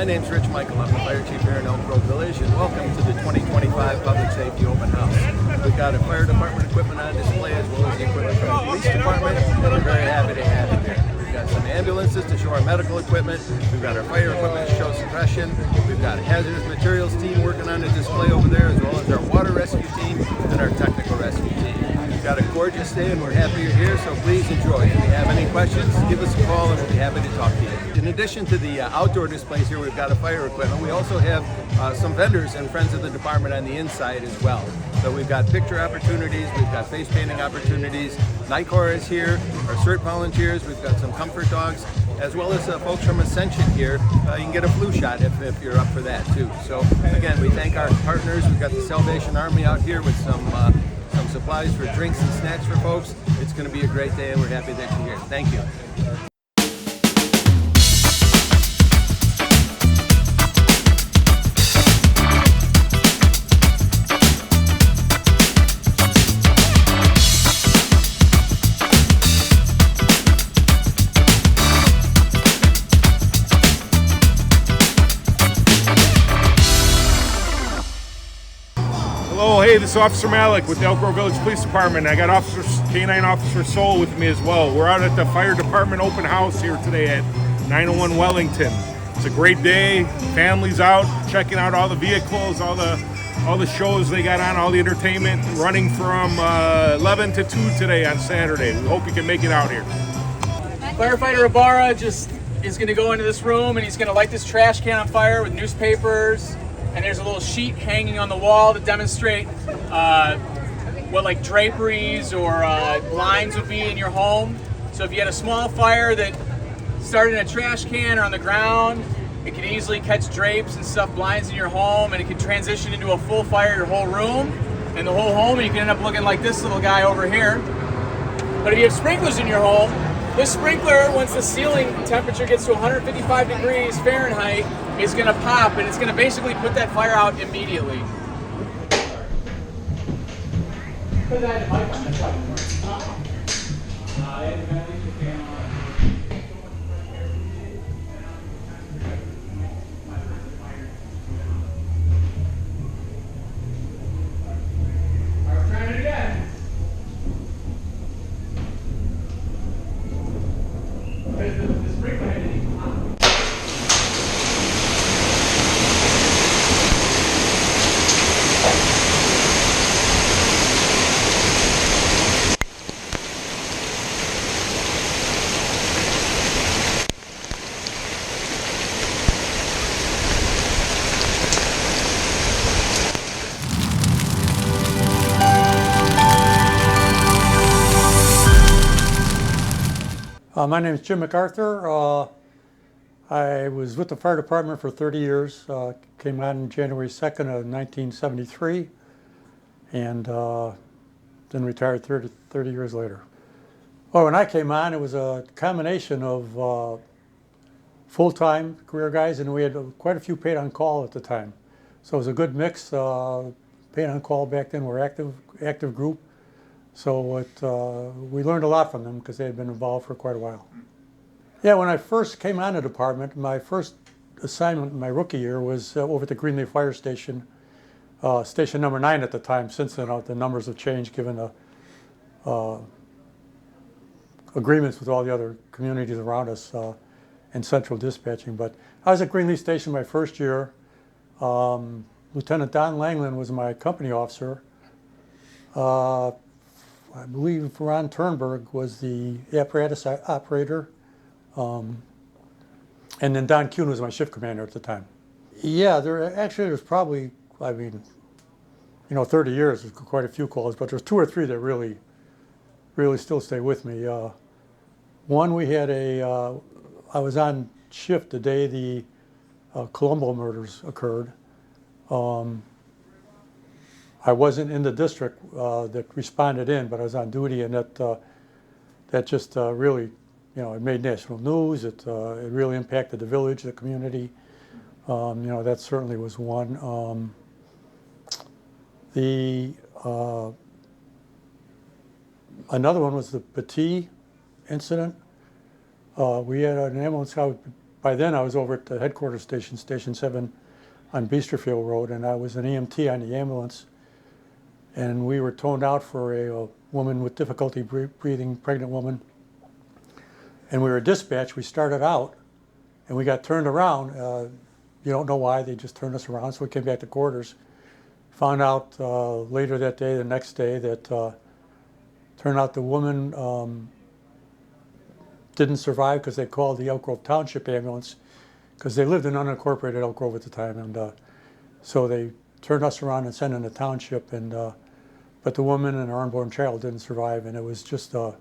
My name's Rich Michael. I'm the fire chief here in Elk Grove Village, and welcome to the 2025 Public Safety Open House. We've got a fire department equipment on display as well as the equipment from the police department, and we're very happy to have you here. We've got some ambulances to show our medical equipment. We've got our fire equipment to show suppression. We've got a hazardous materials team working on a display over there, as well as our water rescue team and our technical rescue team. We've got a gorgeous day, and we're happy you're here, so please enjoy. If you have any questions, give us a call, and we'll be happy to talk to you. In addition to the outdoor displays here, we've got a fire equipment. We also have some vendors and friends of the department on the inside as well. So we've got picture opportunities, we've got face painting opportunities. Nightcore is here, our CERT volunteers, we've got some comfort dogs, as well as folks from Ascension here. You can get a flu shot if you're up for that too. So again, we thank our partners. We've got the Salvation Army out here with some supplies for drinks and snacks for folks. It's going to be a great day, and we're happy that you're here. Thank you. Hello, hey, this is Officer Malik with the Elk Grove Village Police Department. I got K-9 Officer Soul with me as well. We're out at the Fire Department open house here today at 901 Wellington. It's a great day. Families out checking out all the vehicles, all the shows they got on, all the entertainment, running from 11 to 2 today on Saturday. We hope you can make it out here. Firefighter Ibarra just is going to go into this room and he's going to light this trash can on fire with newspapers. And there's a little sheet hanging on the wall to demonstrate what like draperies or blinds would be in your home. So if you had a small fire that started in a trash can or on the ground, it could easily catch drapes and stuff, blinds in your home, and it could transition into a full fire, your whole room and the whole home, and you can end up looking like this little guy over here. But if you have sprinklers in your home, this sprinkler, once the ceiling temperature gets to 155 degrees Fahrenheit, is going to pop, and it's going to basically put that fire out immediately. Trying it again. The sprinkler head didn't even pop. My name is Jim MacArthur. I was with the fire department for 30 years. Came on January 2nd of 1973 and then retired 30 years later. Well, when I came on, it was a combination of full-time career guys, and we had quite a few paid on call at the time. So it was a good mix. Paid on call back then were active group. So we learned a lot from them because they had been involved for quite a while. Yeah, when I first came on the department, my first assignment my rookie year was over at the Greenleaf Fire Station, station number 9 at the time. Since then, the numbers have changed given the agreements with all the other communities around us and central dispatching. But I was at Greenleaf Station my first year. Lieutenant Don Langland was my company officer. I believe Ron Turnberg was the apparatus operator, and then Don Kuhn was my shift commander at the time. Yeah, there's probably, 30 years, there's quite a few calls, but there's 2 or 3 that really still stay with me. One, we had I was on shift the day the Colombo murders occurred. I wasn't in the district that responded in, but I was on duty, and that just really, it made national news. It really impacted the village, the community. That certainly was one. Another one was the Petit incident. We had an ambulance out by then I was over at the headquarters station, Station 7 on Biesterfield Road, and I was an EMT on the ambulance. And we were toned out for a woman with difficulty breathing, pregnant woman. And we were dispatched. We started out, and we got turned around. You don't know why, they just turned us around. So we came back to quarters. Found out later that day, the next day, that turned out the woman didn't survive because they called the Elk Grove Township ambulance, because they lived in unincorporated Elk Grove at the time. And so they turned us around and sent in the township. And but the woman and her unborn child didn't survive. And it was just to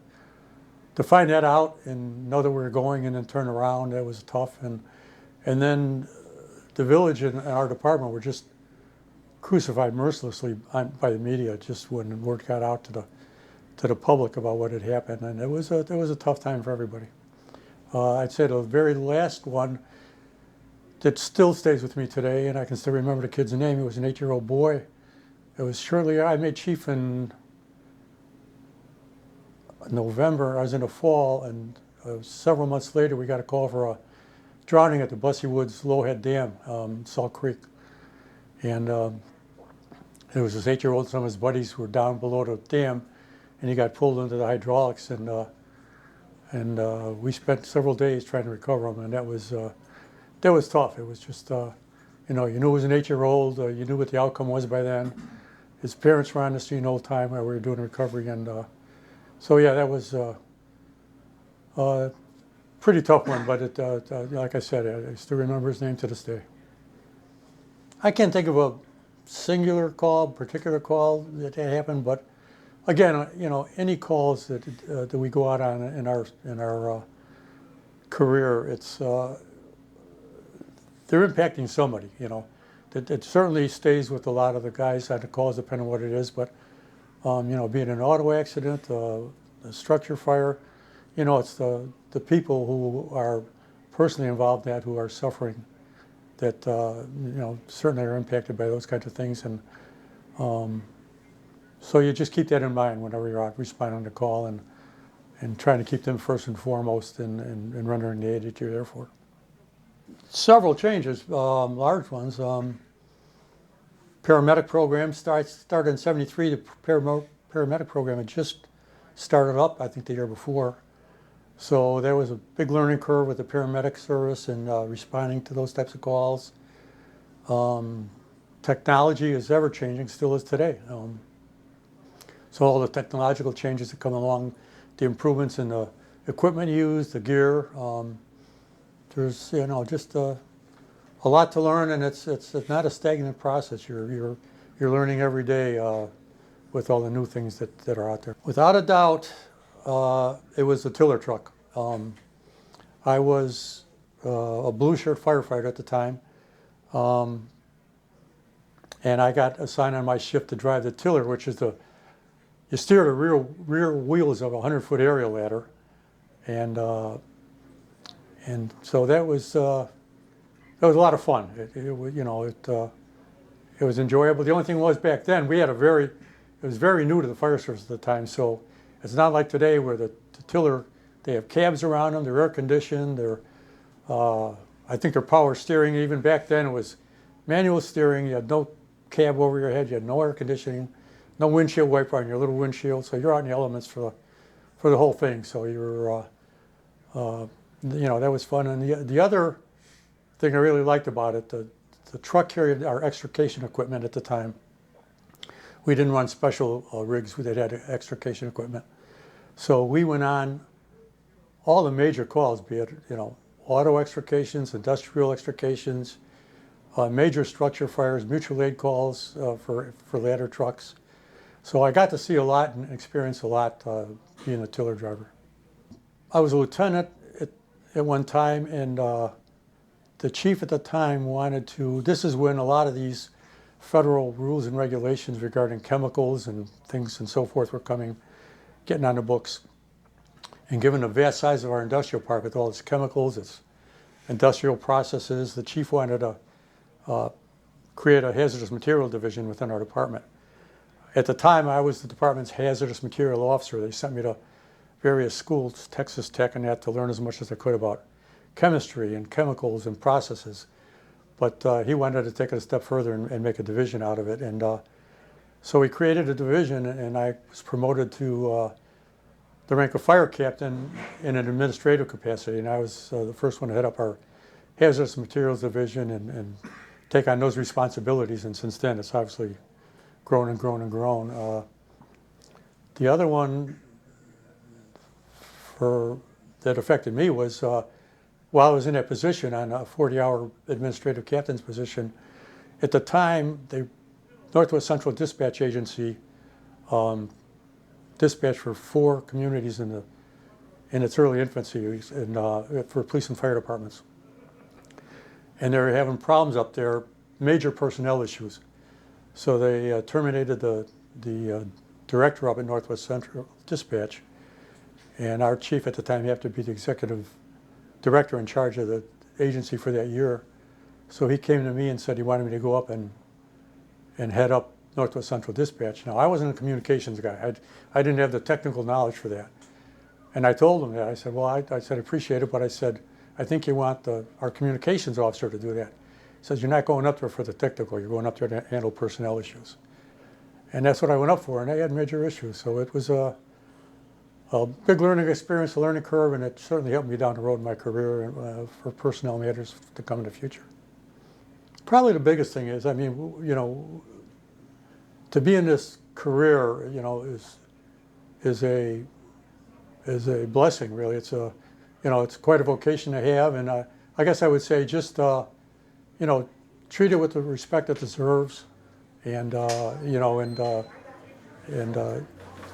find that out and know that we were going and then turn around, that was tough. And then the village and our department were just crucified mercilessly by the media, just when word got out to the public about what had happened, and it was a tough time for everybody. I'd say the very last one that still stays with me today, and I can still remember the kid's name. He was an 8-year-old boy. It was shortly, I made chief in November. I was in the fall, and several months later we got a call for a drowning at the Bussy Woods Lowhead Dam, Salt Creek. And it was this 8-year-old, some of his buddies were down below the dam, and he got pulled into the hydraulics, and we spent several days trying to recover him, and that was tough. It was just, you knew it was an 8-year-old, you knew what the outcome was by then. His parents were on the scene the whole time while we were doing recovery, and so yeah, that was a pretty tough one, but like I said, I still remember his name to this day. I can't think of a singular call, particular call that happened, but again, any calls that we go out on in our career, it's they're impacting somebody. It certainly stays with a lot of the guys on the calls, depending on what it is. But being an auto accident, a structure fire, it's the people who are personally involved in that, who are suffering, that certainly are impacted by those kinds of things. And so you just keep that in mind whenever you're out responding to call, and trying to keep them first and foremost in rendering the aid that you're there for. Several changes, large ones. Paramedic program started in '73. The paramedic program had just started up, I think, the year before. So there was a big learning curve with the paramedic service and responding to those types of calls. Technology is ever changing, still is today. So all the technological changes that come along, the improvements in the equipment used, the gear, there's just a lot to learn, and it's not a stagnant process. You're learning every day with all the new things that are out there. Without a doubt, it was the tiller truck. I was a blue shirt firefighter at the time, and I got assigned on my shift to drive the tiller, which is you steer the rear wheels of a 100-foot aerial ladder, and so that was a lot of fun. It was enjoyable. The only thing was, back then it was very new to the fire service at the time. So it's not like today where the tiller, they have cabs around them, they're air conditioned, I think they're power steering. Even back then it was manual steering. You had no cab over your head, you had no air conditioning, no windshield wiper on your little windshield. So you're out in the elements for the whole thing. So you're that was fun. And the other thing I really liked about it, the truck carried our extrication equipment at the time. We didn't run special rigs that had extrication equipment. So we went on all the major calls, be it auto extrications, industrial extrications, major structure fires, mutual aid calls for ladder trucks. So I got to see a lot and experience a lot being a tiller driver. I was a lieutenant at one time, and the chief at the time wanted to, this is when a lot of these federal rules and regulations regarding chemicals and things and so forth were getting on the books. And given the vast size of our industrial park with all its chemicals, its industrial processes, the chief wanted to create a hazardous material division within our department. At the time, I was the department's hazardous material officer. They sent me to various schools, Texas Tech and that, to learn as much as I could about chemistry and chemicals and processes. But he wanted to take it a step further and make a division out of it. And so we created a division, and I was promoted to the rank of fire captain in an administrative capacity. And I was the first one to head up our hazardous materials division and take on those responsibilities. And since then, it's obviously grown and grown and grown. The other one that affected me was while I was in that position on a 40-hour administrative captain's position, at the time, Northwest Central Dispatch Agency dispatched for 4 communities in its early infancy for police and fire departments. And they were having problems up there, major personnel issues. So they terminated the director up at Northwest Central Dispatch, and our chief at the time happened to be the executive director in charge of the agency for that year. So he came to me and said he wanted me to go up and head up Northwest Central Dispatch. Now, I wasn't a communications guy. I didn't have the technical knowledge for that. And I told him that. I said, well, I said, appreciate it, but I said, I think you want our communications officer to do that. He says, you're not going up there for the technical, you're going up there to handle personnel issues. And that's what I went up for, and I had major issues. So it was a big learning experience, a learning curve, and it certainly helped me down the road in my career for personnel matters to come in the future. Probably the biggest thing is, I mean, you know, to be in this career, you know, is a blessing, really. It's it's quite a vocation to have, and I guess I would say just treat it with the respect it deserves, and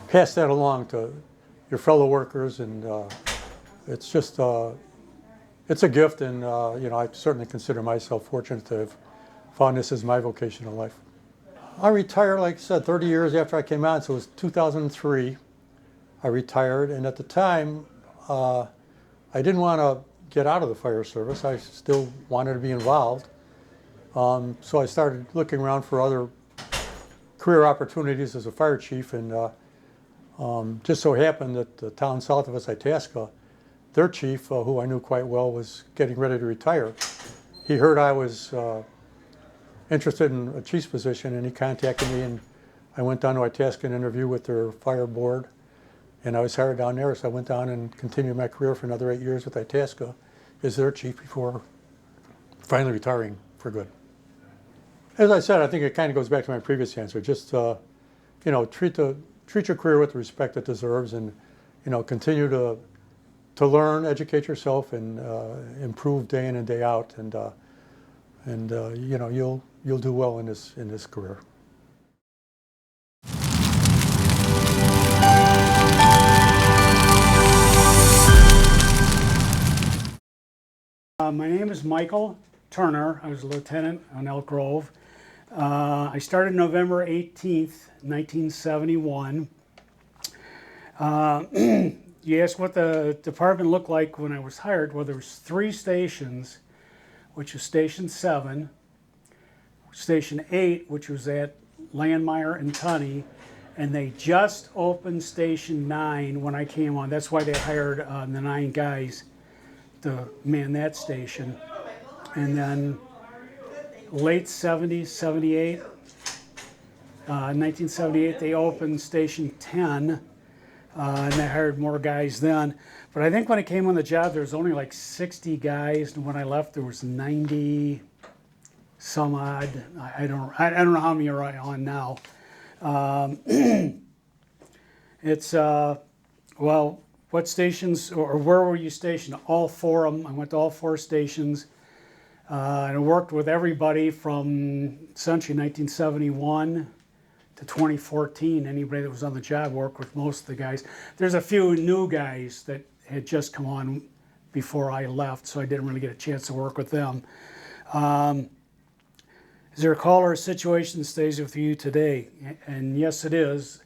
pass that along to your fellow workers, and it's just it's a gift, and I certainly consider myself fortunate to have found this as my vocation in life. I retired, like I said, 30 years after I came out, so it was 2003. I retired, and at the time, I didn't want to get out of the fire service. I still wanted to be involved. So I started looking around for other career opportunities as a fire chief, and just so happened that the town south of us, Itasca, their chief, who I knew quite well, was getting ready to retire. He heard I was interested in a chief's position, and he contacted me, and I went down to Itasca and interviewed with their fire board, and I was hired down there. So I went down and continued my career for another 8 years with Itasca as their chief before finally retiring for good. As I said, I think it kind of goes back to my previous answer. Just treat your career with the respect it deserves, and continue to learn, educate yourself, and improve day in and day out, and you'll do well in this career. My name is Michael Turner. I was a lieutenant on Elk Grove. I started November 18th, 1971. You asked what the department looked like when I was hired. Well, there was 3 stations, which was Station 7, Station 8, which was at Landmeyer and Tunney, and they just opened Station 9 when I came on. That's why they hired the 9 guys to man that station. And then late 70s, 78, 1978, they opened Station 10, and they hired more guys then. But I think when I came on the job, there was only like 60 guys, and when I left, there was 90 some odd. I don't know how many are on now. It's well, what stations or where were you stationed? All 4 of them. I went to all 4 stations. And I worked with everybody from essentially 1971 to 2014. Anybody that was on the job worked with most of the guys. There's a few new guys that had just come on before I left, so I didn't really get a chance to work with them. Is there a call or a situation that stays with you today? And yes, it is.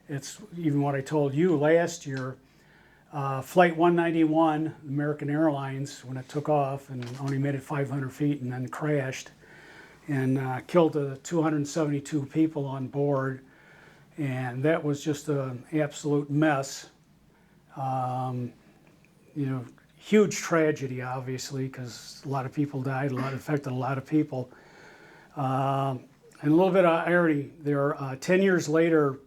It's even what I told you last year. Flight 191, American Airlines, when it took off and only made it 500 feet and then crashed and killed 272 people on board, and that was just an absolute mess. huge tragedy, obviously, because a lot of people died, affected a lot of people. And a little bit of irony there, 10 years later,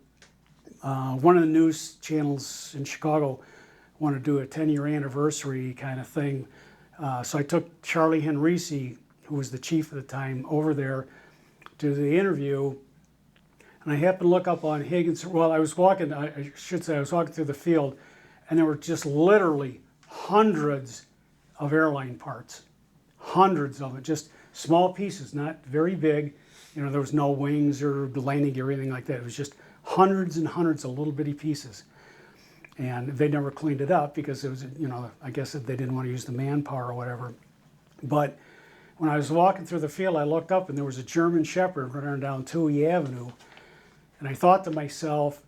one of the news channels in Chicago wanted to do a 10-year anniversary kind of thing. So I took Charlie Henrici, who was the chief at the time, over there to the interview. And I happened to look up on Higgins. Well, I was walking through the field, and there were just literally hundreds of airline parts. Hundreds of them, just small pieces, not very big. You know, there was no wings or the landing gear or anything like that. It was just hundreds and hundreds of little bitty pieces. And they never cleaned it up because it was, you know, I guess they didn't want to use the manpower or whatever. But when I was walking through the field, I looked up and there was a German Shepherd running down Toohey Avenue. And I thought to myself,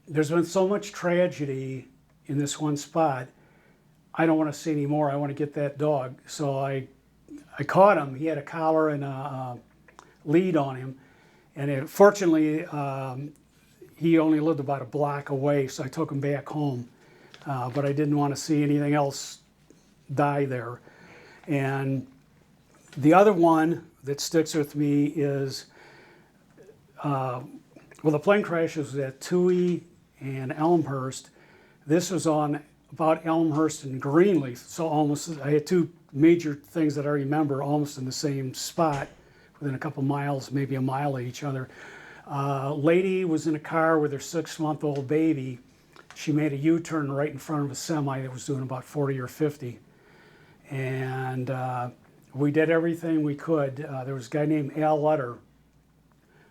there's been so much tragedy in this one spot. I don't want to see any more. I want to get that dog. So I caught him. He had a collar and a lead on him. And fortunately, he only lived about a block away, so I took him back home. But I didn't want to see anything else die there. And the other one that sticks with me is, well, the plane crash was at Toohey and Elmhurst. This was on about Elmhurst and Greenleaf, so almost, I had two major things that I remember almost in the same spot, within a couple miles, maybe a mile of each other. Lady was in a car with her 6-month-old baby. She made a U-turn right in front of a semi that was doing about 40 or 50. And we did everything we could. There was a guy named Al Lutter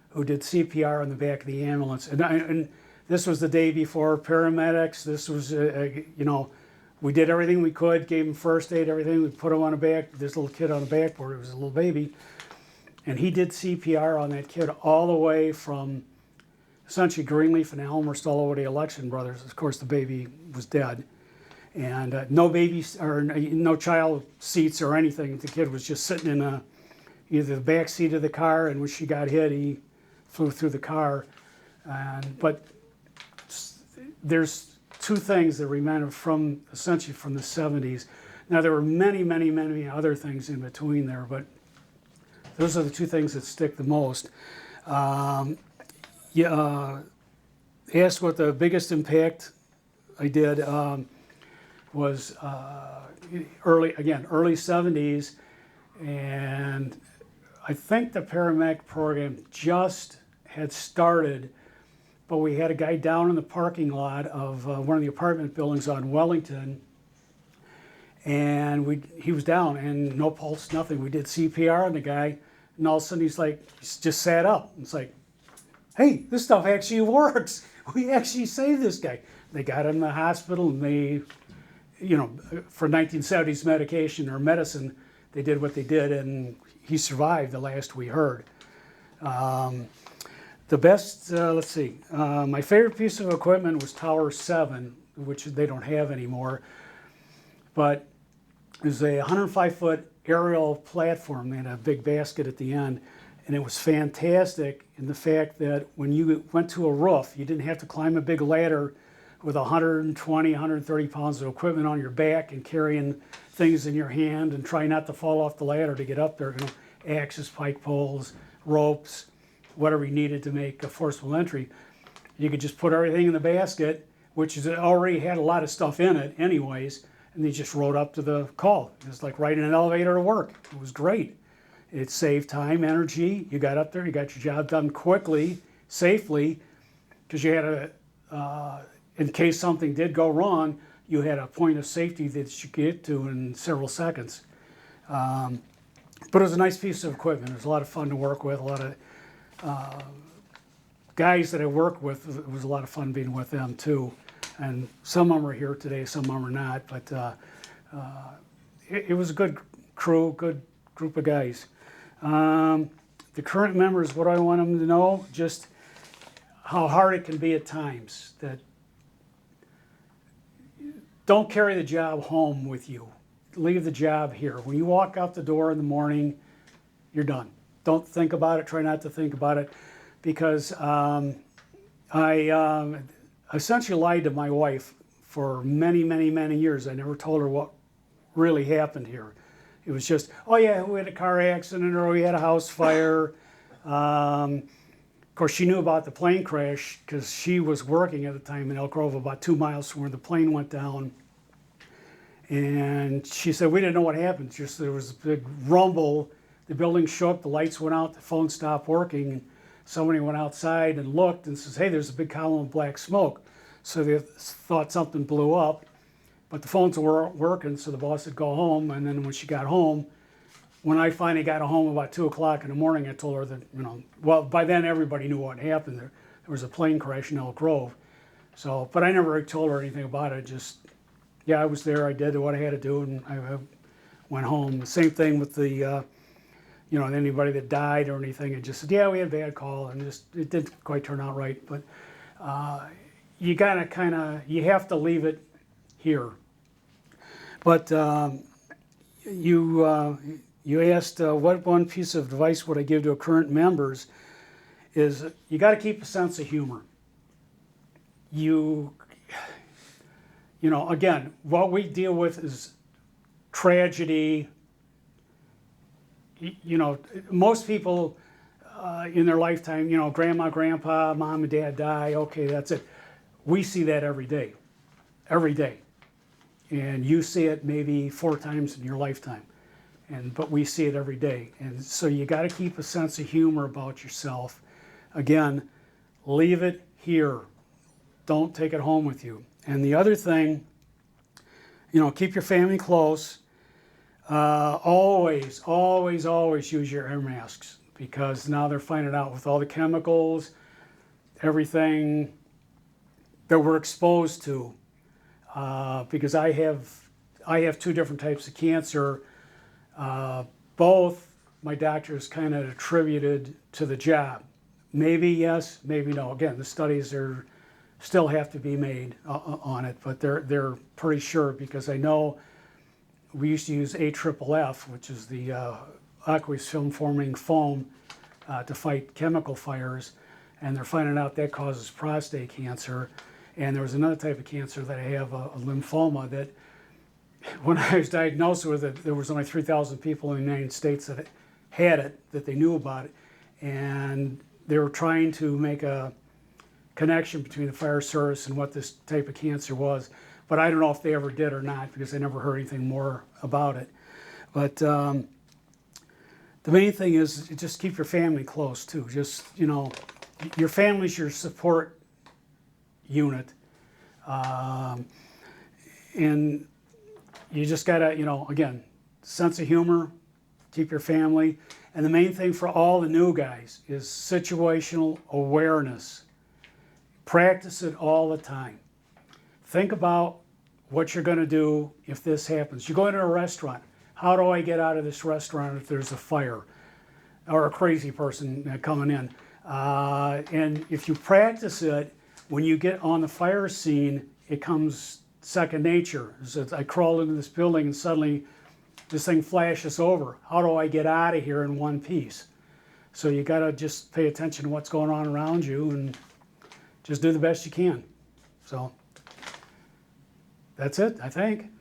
who did CPR in the back of the ambulance. And this was the day before paramedics. This was, you know, we did everything we could, gave him first aid, everything. We put him on the back, this little kid on the backboard, it was a little baby. And he did CPR on that kid all the way from essentially Greenleaf and Elmhurst all over to Election Brothers. Of course, the baby was dead. And no baby or no child seats or anything. The kid was just sitting in either the back seat of the car, and when she got hit, he flew through the car. But there's two things that remain from essentially from the 70s. Now there were many, many, many other things in between there, but those are the two things that stick the most. Asked what the biggest impact I did was early 70s, and I think the paramedic program just had started, but we had a guy down in the parking lot of one of the apartment buildings on Wellington, and he was down and no pulse, nothing. We did CPR on the guy, and all of a sudden he's just sat up. It's like, hey, this stuff actually works. We actually saved this guy. They got him in the hospital, and they, you know, for 1970s medication or medicine, they did what they did, and he survived the last we heard. The best, let's see, my favorite piece of equipment was Tower 7, which they don't have anymore, but it was a 105-foot aerial platform. They had a big basket at the end, and it was fantastic in the fact that when you went to a roof, you didn't have to climb a big ladder with 120, 130 pounds of equipment on your back and carrying things in your hand and try not to fall off the ladder to get up there. You know, axes, pike poles, ropes, whatever you needed to make a forcible entry. You could just put everything in the basket, which is already had a lot of stuff in it anyways, and you just rode up to the call. It was like riding an elevator to work. It was great. It saved time, energy. You got up there, you got your job done quickly, safely, because you had in case something did go wrong, you had a point of safety that you could get to in several seconds. But it was a nice piece of equipment. It was a lot of fun to work with. A lot of guys that I worked with, it was a lot of fun being with them too. And some of them are here today, some of them are not. But it was a good crew, good group of guys. The current members, what do I want them to know? Just how hard it can be at times. That don't carry the job home with you. Leave the job here. When you walk out the door in the morning, you're done. Don't think about it. Try not to think about it, because I essentially lied to my wife for many, many, many years. I never told her what really happened here. It was just, oh yeah, we had a car accident or we had a house fire. Of course, she knew about the plane crash because she was working at the time in Elk Grove, about 2 miles from where the plane went down. And she said, we didn't know what happened. Just there was a big rumble. The building shook, the lights went out, the phone stopped working. And somebody went outside and looked and says, hey, there's a big column of black smoke. So they thought something blew up, but the phones weren't working, so the boss said, go home. And then when she got home, when I finally got home about 2 o'clock in the morning, I told her that, well, by then everybody knew what happened. There was a plane crash in Elk Grove. So, but I never told her anything about it. Just, yeah, I was there, I did what I had to do, and I went home. The same thing with the, anybody that died or anything. It just said, yeah, we had a bad call, and it didn't quite turn out right. But you gotta you have to leave it here. But you asked what one piece of advice would I give to current members is you got to keep a sense of humor. Again, what we deal with is tragedy. Most people in their lifetime, grandma, grandpa, mom and dad die, okay, that's it. We see that every day. And you see it maybe 4 times in your lifetime. But we see it every day. And so you got to keep a sense of humor about yourself. Again, leave it here. Don't take it home with you. And the other thing, keep your family close. Always, always, always use your air masks, because now they're finding out with all the chemicals, everything that we're exposed to. Because I have 2 different types of cancer. Both my doctors kind of attributed to the job. Maybe yes, maybe no. Again, the studies still have to be made on it, but they're pretty sure, because I know we used to use AFFF, which is the aqueous film forming foam to fight chemical fires, and they're finding out that causes prostate cancer. And there was another type of cancer that I have, a lymphoma, that when I was diagnosed with it, there was only 3,000 people in the United States that had it, that they knew about it. And they were trying to make a connection between the fire service and what this type of cancer was. But I don't know if they ever did or not, because I never heard anything more about it. But the main thing is just keep your family close too. Just, your family's your support unit. And you just gotta, again, sense of humor, keep your family. And the main thing for all the new guys is situational awareness. Practice it all the time. Think about what you're gonna do if this happens. You go into a restaurant. How do I get out of this restaurant if there's a fire or a crazy person coming in? And if you practice it, when you get on the fire scene, it comes second nature. So I crawled into this building and suddenly this thing flashes over. How do I get out of here in one piece? So you got to just pay attention to what's going on around you and just do the best you can. So that's it, I think.